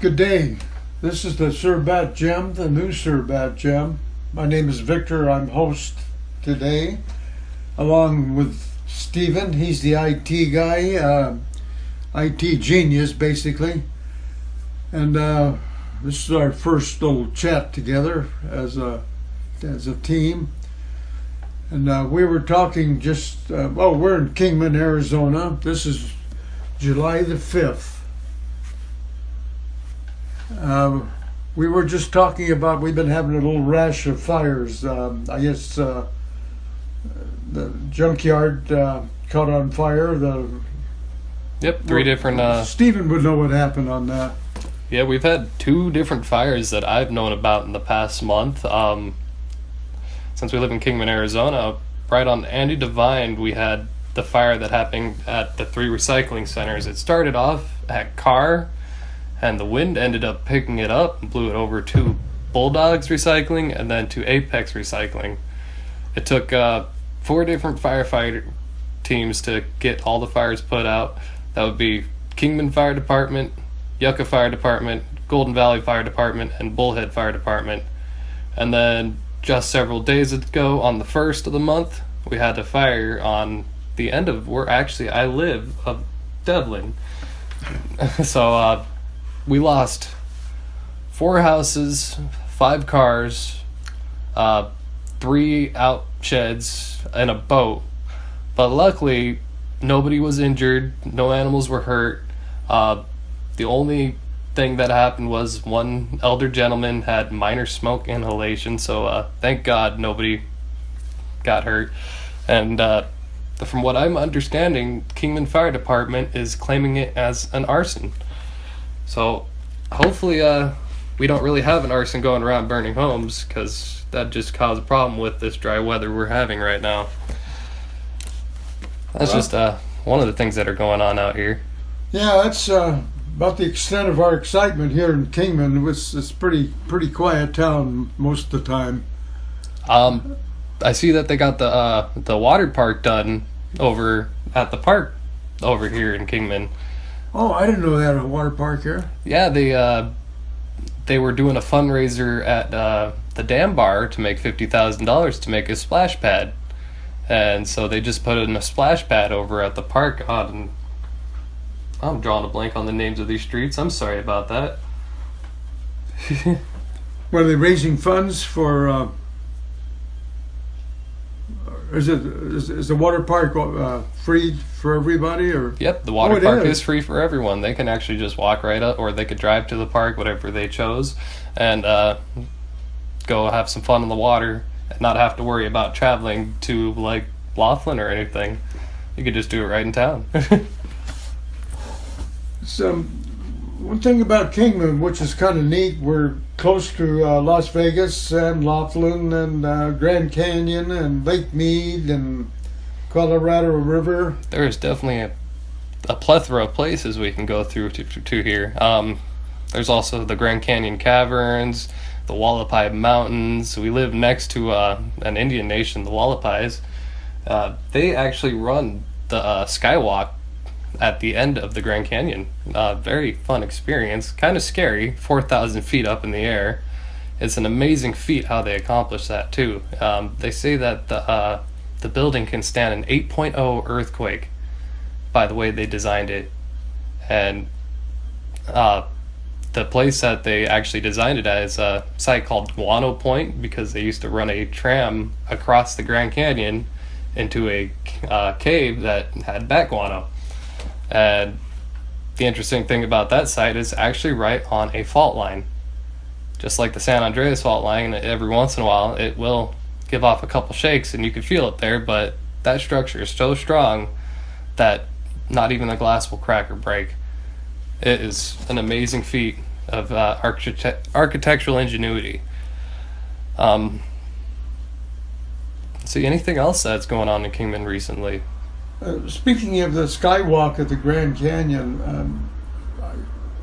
Good day. This is the Surbat Gem, the new Surbat Gem. My name is Victor. I'm host today, along with Steven. He's the IT guy, IT genius, basically. And this is our first little chat together as a team. And we were talking we're in Kingman, Arizona. This is July the 5th. We were just talking about, we've been having a little rash of fires. I guess the junkyard caught on fire. Three different... Steven would know what happened on that. Yeah, we've had two different fires that I've known about in the past month. Since we live in Kingman, Arizona, right on Andy Devine, we had the fire that happened at the 3 recycling centers. It started off at Carr, and the wind ended up picking it up and blew it over to Bulldogs Recycling and then to Apex Recycling. It took 4 different firefighter teams to get all the fires put out. That would be Kingman Fire Department, Yucca Fire Department, Golden Valley Fire Department, and Bullhead Fire Department. And then just several days ago, on the 1st of the month, we had a fire on the end of where actually I live, of Devlin. So we lost 4 houses, 5 cars, 3 out sheds, and a boat. But luckily, nobody was injured, no animals were hurt. The only thing that happened was one elder gentleman had minor smoke inhalation, so thank God nobody got hurt. And from what I'm understanding, Kingman Fire Department is claiming it as an arson. So hopefully we don't really have an arson going around burning homes, because that just caused a problem with this dry weather we're having right now. That's just one of the things that are going on out here. Yeah, that's about the extent of our excitement here in Kingman. It's pretty quiet town most of the time. I see that they got the water park done over at the park over here in Kingman. Oh, I didn't know they had a water park here. Yeah, they were doing a fundraiser at the dam bar to make $50,000 to make a splash pad. And so they just put in a splash pad over at the park. I'm drawing a blank on the names of these streets. I'm sorry about that. Were they raising funds for... Is the water park free for everybody, or? Yep, the water park is free for everyone. They can actually just walk right up, or they could drive to the park, whatever they chose, and go have some fun in the water and not have to worry about traveling to like Laughlin or anything. You could just do it right in town. One thing about Kingman, which is kind of neat, we're close to Las Vegas and Laughlin and Grand Canyon and Lake Mead and Colorado River. There's definitely a plethora of places we can go through to here. There's also the Grand Canyon Caverns, the Wallapai Mountains. We live next to an Indian nation, the Wallapais. They actually run the Skywalk at the end of the Grand Canyon. Very fun experience, kind of scary, 4,000 feet up in the air. It's an amazing feat how they accomplish that too. They say that the building can stand an 8.0 earthquake by the way they designed it. And the place that they actually designed it at is a site called Guano Point, because they used to run a tram across the Grand Canyon into a cave that had bat guano. And the interesting thing about that site is actually right on a fault line. Just like the San Andreas fault line, every once in a while it will give off a couple shakes and you can feel it there, but that structure is so strong that not even the glass will crack or break. It is an amazing feat of architectural ingenuity. See, anything else that's going on in Kingman recently? Speaking of the Skywalk at the Grand Canyon,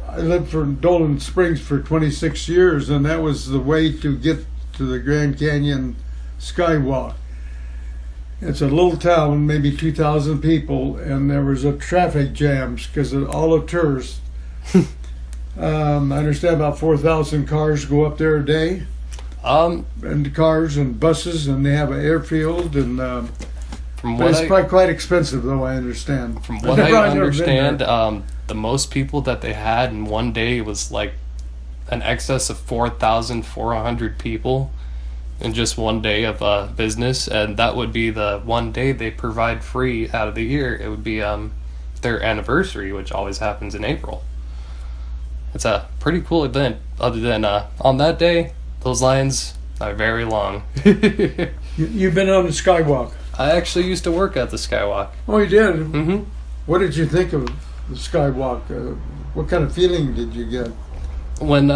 I lived in Dolan Springs for 26 years, and that was the way to get to the Grand Canyon Skywalk. It's a little town, maybe 2,000 people, and there was a traffic jams because of all the tourists. I understand about 4,000 cars go up there a day, and cars and buses, and they have an airfield, and From but what it's probably quite expensive, though. I understand. From what I understand, the most people that they had in one day was like an excess of 4,400 people in just one day of business, and that would be the one day they provide free out of the year. It would be their anniversary, which always happens in April. It's a pretty cool event, other than on that day, those lines are very long. You've been on the Skywalk. I actually used to work at the Skywalk. Oh, you did? Mm-hmm. What did you think of the Skywalk? What kind of feeling did you get? When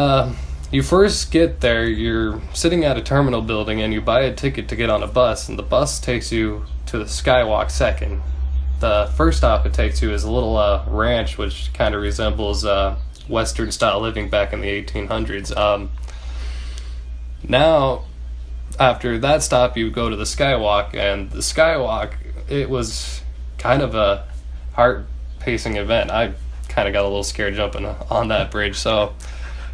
you first get there, you're sitting at a terminal building and you buy a ticket to get on a bus, and the bus takes you to the Skywalk second. The first stop it takes you is a little ranch, which kind of resembles Western style living back in the 1800s. Now, after that stop, you go to the Skywalk, and the Skywalk, it was kind of a heart-pacing event. I kind of got a little scared jumping on that bridge. So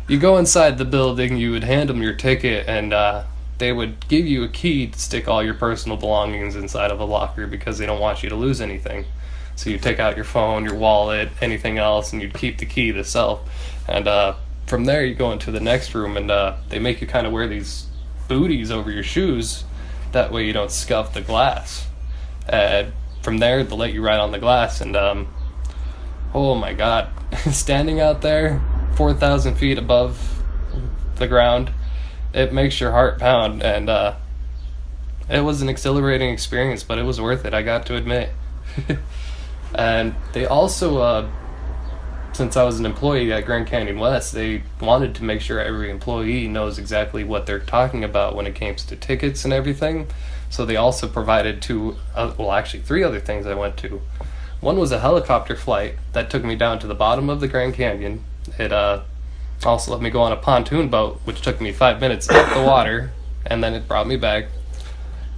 you go inside the building, you would hand them your ticket, and they would give you a key to stick all your personal belongings inside of a locker because they don't want you to lose anything. So you take out your phone, your wallet, anything else, and you'd keep the key to self. And from there, you go into the next room, and they make you kind of wear these booties over your shoes. That way you don't scuff the glass. And from there, they'll let you ride on the glass. And oh my God, standing out there 4,000 feet above the ground, it makes your heart pound. And it was an exhilarating experience, but it was worth it, I got to admit. And they also, since I was an employee at Grand Canyon West, they wanted to make sure every employee knows exactly what they're talking about when it comes to tickets and everything. So they also provided three other things I went to. One was a helicopter flight that took me down to the bottom of the Grand Canyon. It also let me go on a pontoon boat, which took me 5 minutes up the water, and then it brought me back.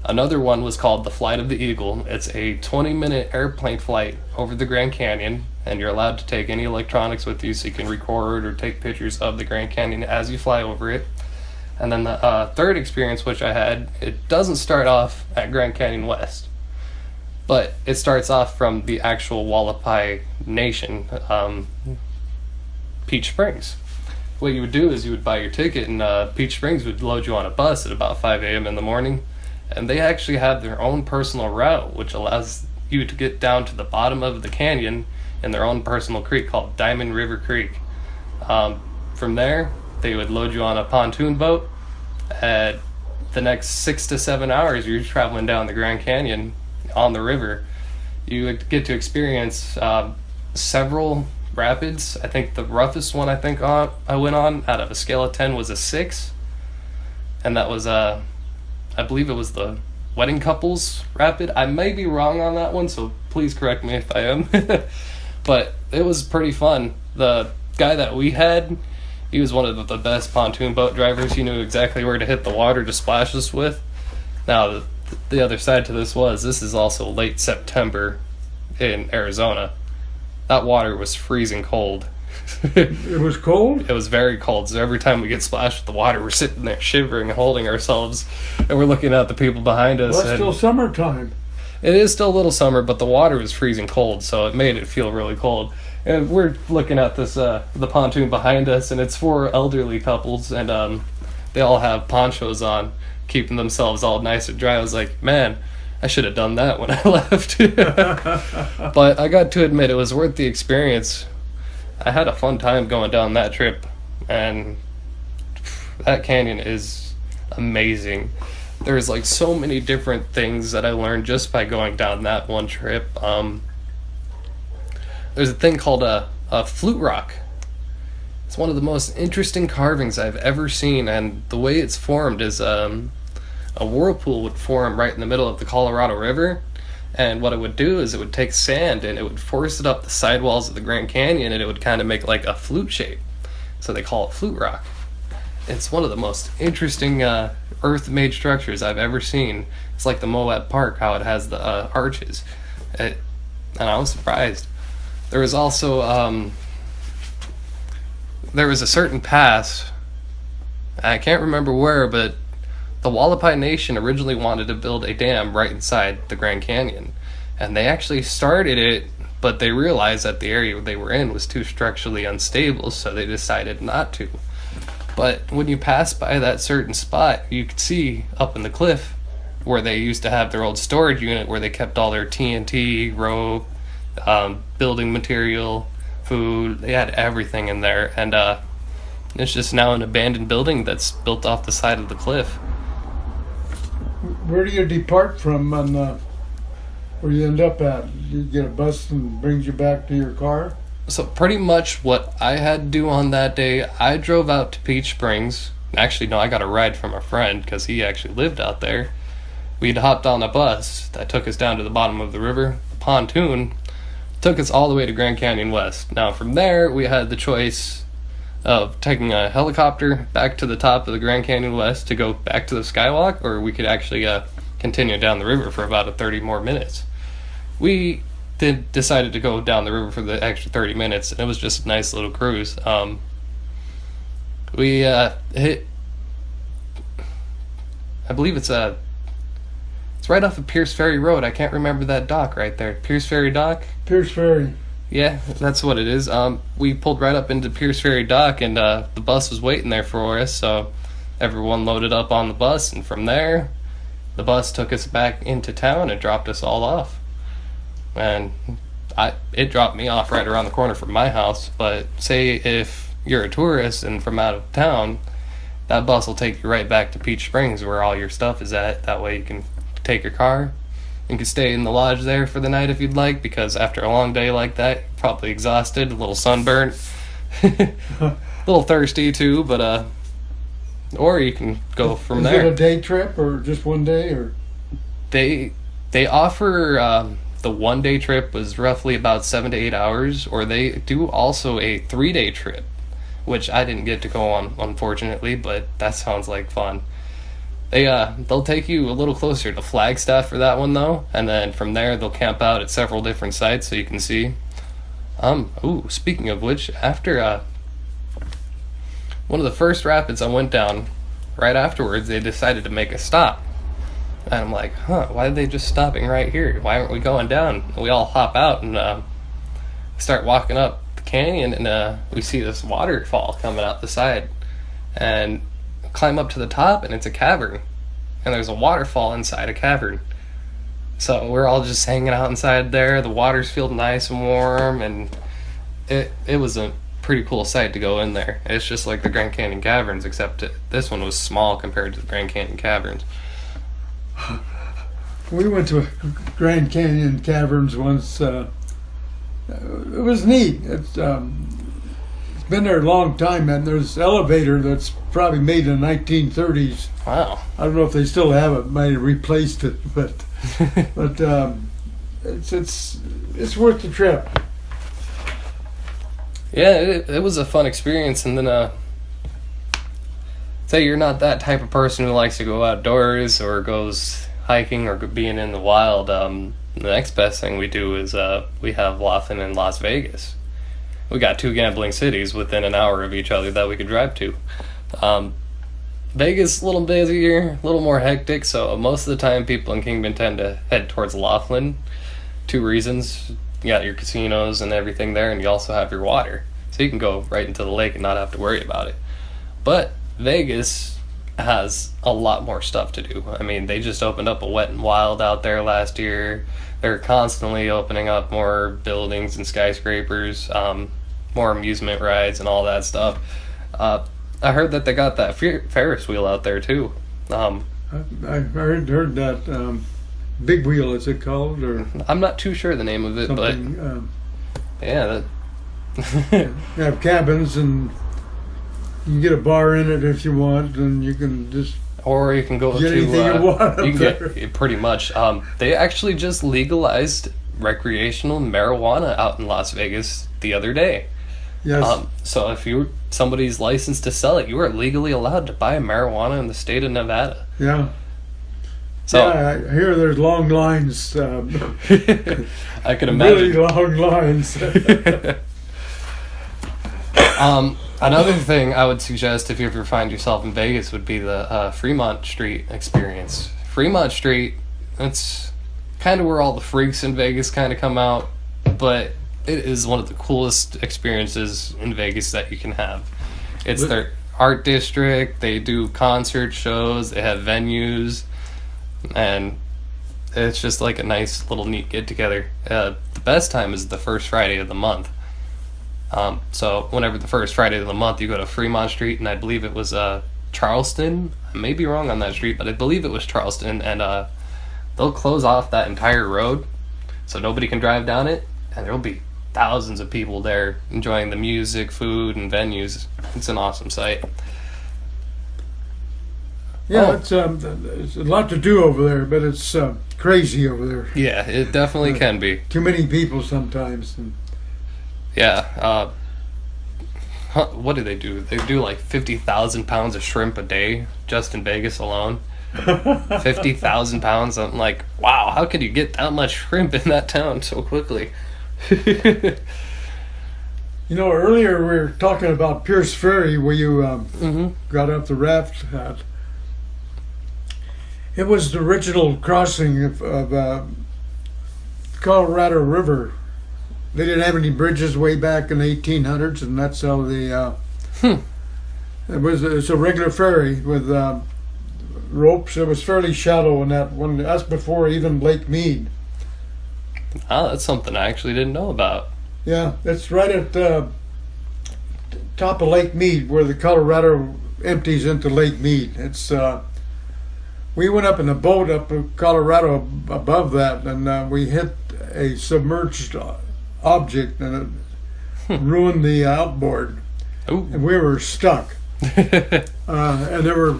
Another one was called the Flight of the Eagle. It's a 20-minute airplane flight over the Grand Canyon, and you're allowed to take any electronics with you so you can record or take pictures of the Grand Canyon as you fly over it. And then the third experience, which I had, it doesn't start off at Grand Canyon West, but it starts off from the actual Wallapai Nation, Peach Springs. What you would do is you would buy your ticket, and Peach Springs would load you on a bus at about 5 a.m. in the morning. And they actually have their own personal route, which allows you to get down to the bottom of the canyon in their own personal creek called Diamond River Creek. From there, they would load you on a pontoon boat. At the next 6 to 7 hours, you're traveling down the Grand Canyon on the river. You would get to experience several rapids. I think the roughest one I went on out of a scale of 10 was a 6. And that was I believe it was the Wedding Couples Rapid. I may be wrong on that one, so please correct me if I am. But it was pretty fun. The guy that we had, he was one of the best pontoon boat drivers. He knew exactly where to hit the water to splash us with. Now, the other side to this is also late September in Arizona. That water was freezing cold. It was cold? It was very cold, so every time we get splashed with the water, we're sitting there shivering and holding ourselves, and we're looking at the people behind us. Well, it's still summertime. It is still a little summer, but the water was freezing cold, so it made it feel really cold. And we're looking at this, the pontoon behind us, and it's for elderly couples, and they all have ponchos on, keeping themselves all nice and dry. I was like, man, I should have done that when I left. But I got to admit, it was worth the experience. I had a fun time going down that trip, and that canyon is amazing. There's like so many different things that I learned just by going down that one trip. There's a thing called a Flute Rock. It's one of the most interesting carvings I've ever seen, and the way it's formed is a whirlpool would form right in the middle of the Colorado River. And what it would do is it would take sand and it would force it up the sidewalls of the Grand Canyon, and it would kind of make like a flute shape. So they call it Flute Rock. It's one of the most interesting earth-made structures I've ever seen. It's like the Moab Park, how it has the arches. And I was surprised. There was also there was a certain pass. I can't remember where, but the Wallapai Nation originally wanted to build a dam right inside the Grand Canyon. And they actually started it, but they realized that the area they were in was too structurally unstable, so they decided not to. But when you pass by that certain spot, you could see up in the cliff where they used to have their old storage unit where they kept all their TNT, rope, building material, food. They had everything in there, and it's just now an abandoned building that's built off the side of the cliff. Where do you depart from on where you end up at? You get a bus and brings you back to your car? So pretty much what I had to do on that day, I drove out to Peach Springs. Actually, no, I got a ride from a friend because he actually lived out there. We'd hopped on a bus that took us down to the bottom of the river. The pontoon took us all the way to Grand Canyon West. Now from there, we had the choice of taking a helicopter back to the top of the Grand Canyon West to go back to the Skywalk, or we could actually continue down the river for about 30 more minutes. We decided to go down the river for the extra 30 minutes, and it was just a nice little cruise. We hit, I believe it's right off of Pierce Ferry Road. I can't remember that dock right there. Pierce Ferry Dock? Pierce Ferry. Yeah, that's what it is. We pulled right up into Pierce Ferry Dock, and the bus was waiting there for us, so everyone loaded up on the bus, and from there, the bus took us back into town and dropped us all off. And it dropped me off right around the corner from my house, but say if you're a tourist and from out of town, that bus will take you right back to Peach Springs where all your stuff is at. That way you can take your car and can stay in the lodge there for the night if you'd like, because after a long day like that, you're probably exhausted, a little sunburnt, a little thirsty too, but or you can go from there. Is it a day trip or just one day? Or they offer the 1 day trip was roughly about 7 to 8 hours, or they do also a 3-day trip, which I didn't get to go on, unfortunately, but that sounds like fun. They'll take you a little closer to Flagstaff for that one though, and then from there they'll camp out at several different sites so you can see. Speaking of which, after one of the first rapids I went down, right afterwards they decided to make a stop. And I'm like, why are they just stopping right here? Why aren't we going down? And we all hop out and start walking up the canyon, and we see this waterfall coming out the side. And climb up to the top, and it's a cavern. And there's a waterfall inside a cavern. So we're all just hanging out inside there. The water's feeling nice and warm, and it was a pretty cool sight to go in there. It's just like the Grand Canyon Caverns, except this one was small compared to the Grand Canyon Caverns. We went to Grand Canyon Caverns once. It was neat. It's been there a long time, and there's an elevator that's probably made in the 1930s. Wow. I don't know if they still have it. Might have replaced it, but it's worth the trip. Yeah, it was a fun experience. And then say you're not that type of person who likes to go outdoors or goes hiking or being in the wild, the next best thing we do is we have Laughlin and Las Vegas. We got 2 gambling cities within an hour of each other that we could drive to. Vegas a little busier, a little more hectic, so most of the time people in Kingman tend to head towards Laughlin. 2 reasons: you got your casinos and everything there, and you also have your water, so you can go right into the lake and not have to worry about it. But Vegas has a lot more stuff to do. I mean, they just opened up a Wet and Wild out there last year. They're constantly opening up more buildings and skyscrapers, more amusement rides and all that stuff. I heard that they got that Ferris wheel out there too. I heard that big wheel, is it called? Or I'm not too sure the name of it, but yeah, you have cabins, and you can get a bar in it if you want, and you can just or you can go get to anything you want up you can there. get pretty much. They actually just legalized recreational marijuana out in Las Vegas the other day. Yes. So if somebody's licensed to sell it, you are legally allowed to buy marijuana in the state of Nevada. Yeah. So yeah, I hear there's long lines. I can imagine. Really long lines. Another thing I would suggest if you ever find yourself in Vegas would be the Fremont Street experience. Fremont Street, that's kind of where all the freaks in Vegas kind of come out, but it is one of the coolest experiences in Vegas that you can have. It's their art district, they do concert shows, they have venues, and it's just like a nice little neat get-together. The best time is the first Friday of the month. So whenever the first Friday of the month, you go to Fremont Street, and I believe it was Charleston. I may be wrong on that street, but I believe it was Charleston, and they'll close off that entire road so nobody can drive down it, and there'll be thousands of people there enjoying the music, food, and venues. It's an awesome sight. Yeah, it's a lot to do over there, but it's crazy over there. Yeah, it definitely can be. Too many people sometimes. And yeah. What do? They do like 50,000 pounds of shrimp a day just in Vegas alone. 50,000 pounds. I'm like, wow, how could you get that much shrimp in that town so quickly? You know, earlier we were talking about Pierce Ferry, where you got up the raft at. It was the original crossing of Colorado River. They didn't have any bridges way back in the 1800s, and that's how they. It's a regular ferry with ropes. It was fairly shallow in that one. That's before even Lake Mead. Oh, that's something I actually didn't know about. Yeah, it's right at top of Lake Mead, where the Colorado empties into Lake Mead. It's we went up in a boat up in Colorado above that, and we hit a submerged object, and it ruined the outboard. Ooh. And we were stuck. And there were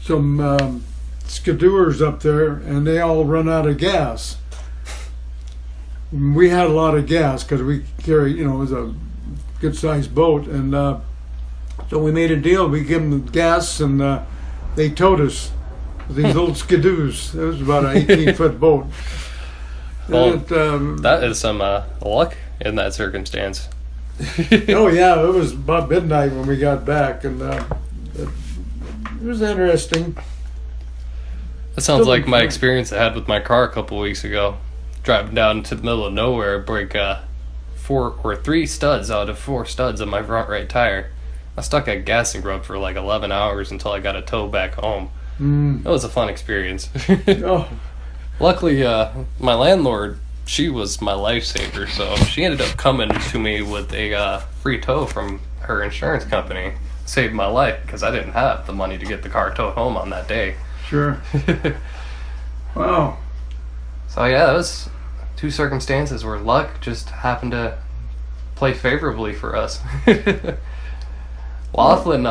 some skidoers up there, and they all run out of gas. We had a lot of gas because we carried, it was a good-sized boat, and so we made a deal. We gave them gas, and they towed us with these little skidoos. It was about an 18-foot boat. Well, that is some luck in that circumstance. Oh yeah, it was about midnight when we got back, and it was interesting. That sounds like my experience I had with my car a couple weeks ago. Driving down into the middle of nowhere, break 3 studs out of 4 studs on my front right tire. I stuck at Gassing Grub for like 11 hours until I got a tow back home. It was a fun experience. Oh. Luckily, my landlord, she was my lifesaver, so she ended up coming to me with a free tow from her insurance company. Saved my life because I didn't have the money to get the car towed home on that day. Sure. Wow. So yeah, that was 2 circumstances where luck just happened to play favorably for us. Laughlin,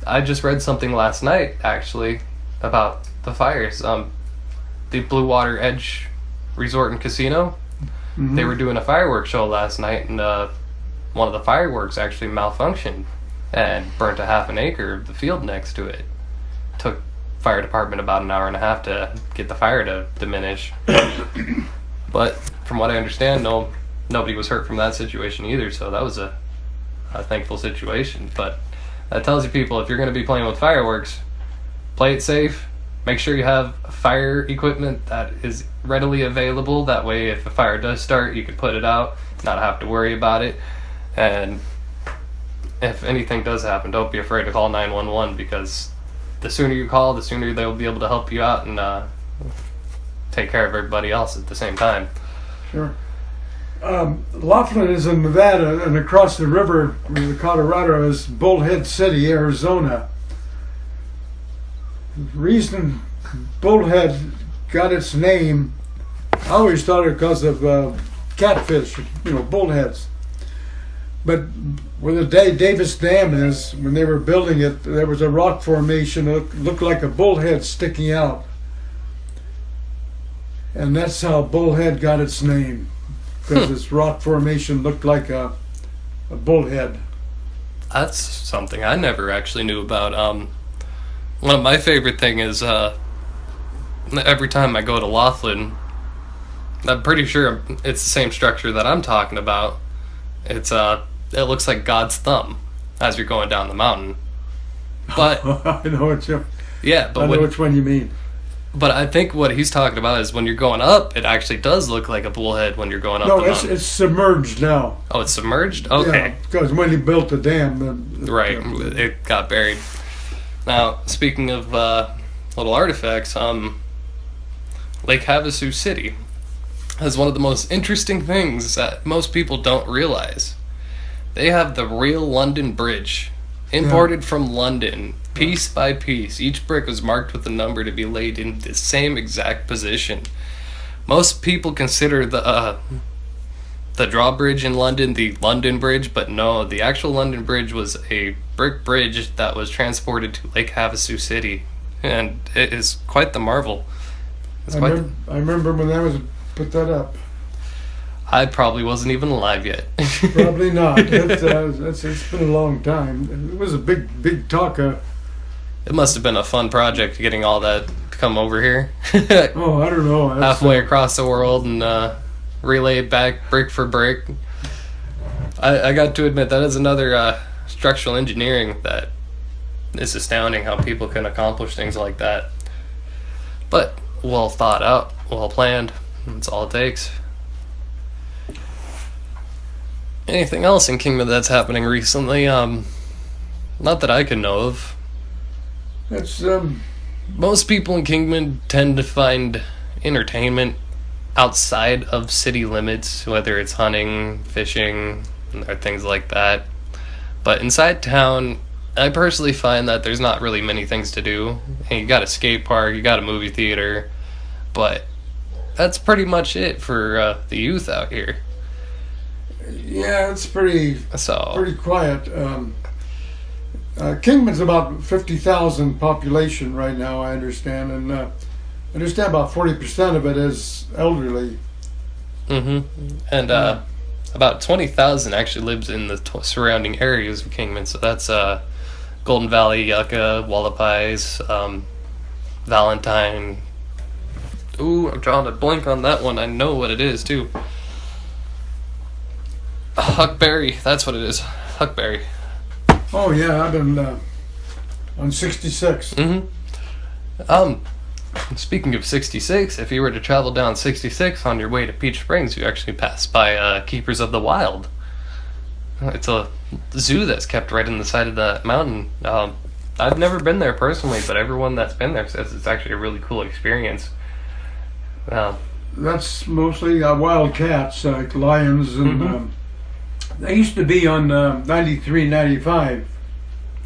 I just read something last night actually about the fires. The Blue Water Edge Resort and Casino, they were doing a fireworks show last night, and one of the fireworks actually malfunctioned and burnt a half an acre of the field next to it. Took fire department about an hour and a half to get the fire to diminish. But from what I understand, nobody was hurt from that situation either, so that was a thankful situation. But that tells you people, if you're going to be playing with fireworks, play it safe. Make sure you have fire equipment that is readily available. That way, if a fire does start, you can put it out, not have to worry about it. And if anything does happen, don't be afraid to call 911, because the sooner you call, the sooner they'll be able to help you out and take care of everybody else at the same time. Sure. Laughlin is in Nevada, and across the river in the Colorado is Bullhead City, Arizona. The reason Bullhead got its name, I always thought it because of catfish, bullheads. But where the Davis Dam is, when they were building it, there was a rock formation that looked like a bullhead sticking out. And that's how Bullhead got its name, because this rock formation looked like a bullhead. That's something I never actually knew about. One of my favorite thing is every time I go to Laughlin, I'm pretty sure it's the same structure that I'm talking about. It's it looks like God's thumb as you're going down the mountain. But I know what you. yeah, but I know which one you mean. But I think what he's talking about is when you're going up, it actually does look like a bullhead when you're going up. No, the mountain. it's submerged now. Oh, it's submerged? Okay. Because when he built the dam, Right, it got buried. Now, speaking of little artifacts, Lake Havasu City has one of the most interesting things that most people don't realize. They have the real London Bridge, imported from London, piece by piece. Each brick was marked with a number to be laid in the same exact position. Most people consider the drawbridge in London the London Bridge, but no, the actual London Bridge was a brick bridge that was transported to Lake Havasu City, and it is quite the marvel. I remember when that was put that up. I probably wasn't even alive yet. Probably not. It's been a long time. It was a big talk. It must have been a fun project getting all that to come over here. Oh, I don't know. Halfway across the world and relay it back brick for brick. I got to admit, that is another structural engineering that is astounding, how people can accomplish things like that. But well thought out, well planned. That's all it takes. Anything else in Kingman that's happening recently? Not that I can know of. It's Most people in Kingman tend to find entertainment outside of city limits, whether it's hunting, fishing, or things like that. But inside town, I personally find that there's not really many things to do. And you got a skate park, you got a movie theater, but that's pretty much it for the youth out here. Yeah, it's pretty quiet. Kingman's about 50,000 population right now, I understand, and I understand about 40% of it is elderly. Mm-hmm. And about 20,000 actually lives in the surrounding areas of Kingman. So that's Golden Valley, Yucca, Wallapies, Valentine. Ooh, I'm drawing a blank on that one. I know what it is too. Huckberry, that's what it is. Huckberry. Oh yeah, I've been on 66. Mm-hmm. Speaking of 66, if you were to travel down 66 on your way to Peach Springs, you actually pass by Keepers of the Wild. It's a zoo that's kept right in the side of the mountain. I've never been there personally, but everyone that's been there says it's actually a really cool experience. That's mostly wild cats, like lions, and they used to be on 93, 95.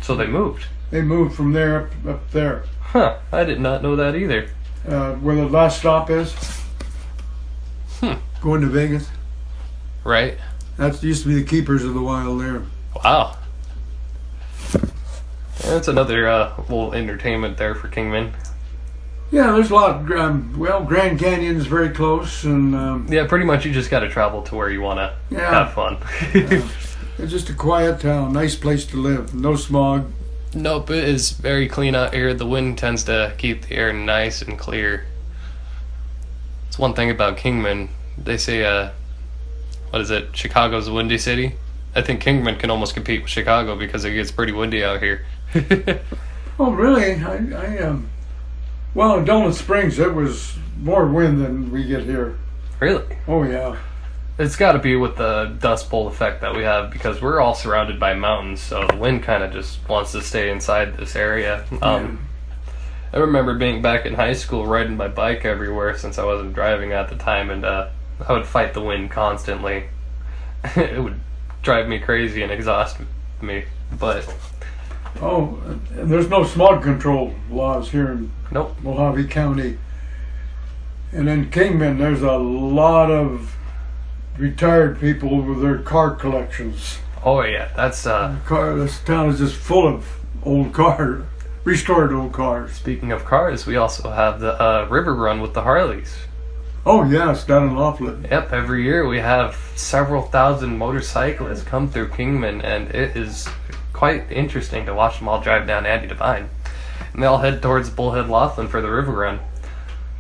So they moved? They moved from there up there. Huh, I did not know that either. Where the last stop is. Going to Vegas. Right. That used to be the Keepers of the Wild there. Wow. That's another little entertainment there for Kingman. Yeah, there's a lot. Grand Canyon's very close, and yeah, pretty much you just got to travel to where you want to have fun. It's just a quiet town, nice place to live, no smog. Nope, it is very clean out here. The wind tends to keep the air nice and clear. It's one thing about Kingman. They say, what is it? Chicago's a windy city. I think Kingman can almost compete with Chicago because it gets pretty windy out here. Oh, really? Well, in Dolan Springs, it was more wind than we get here. Really? Oh, yeah. It's got to be with the dust bowl effect that we have because we're all surrounded by mountains, so the wind kind of just wants to stay inside this area. I remember being back in high school riding my bike everywhere since I wasn't driving at the time, and I would fight the wind constantly. It would drive me crazy and exhaust me, but... Oh, and there's no smog control laws here in Mojave County. And in Kingman, there's a lot of retired people with their car collections. Oh yeah, that's this town is just full of old cars, restored old cars. Speaking of cars, we also have the river run with the Harleys. Oh yes, down in Laughlin. Yep, every year we have several thousand motorcyclists come through Kingman, and it is quite interesting to watch them all drive down Andy Devine. And they all head towards Bullhead, Laughlin for the river run.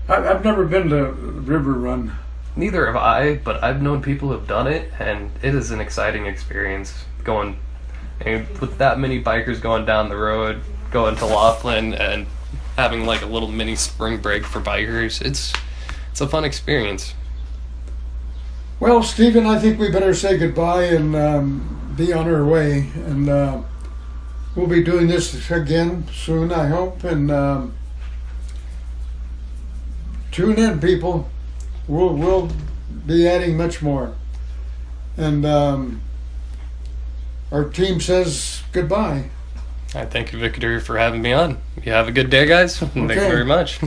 I've never been to River Run. neither have I, but I've known people who've done it, and it is an exciting experience going, and with that many bikers going down the road, going to Laughlin, and having like a little mini spring break for bikers. It's a fun experience. Well, Stephen, I think we better say goodbye and be on our way. And we'll be doing this again soon, I hope. And tune in, people. We'll be adding much more. And our team says goodbye. I thank you, Victor, for having me on. You have a good day, guys. Thank you very much.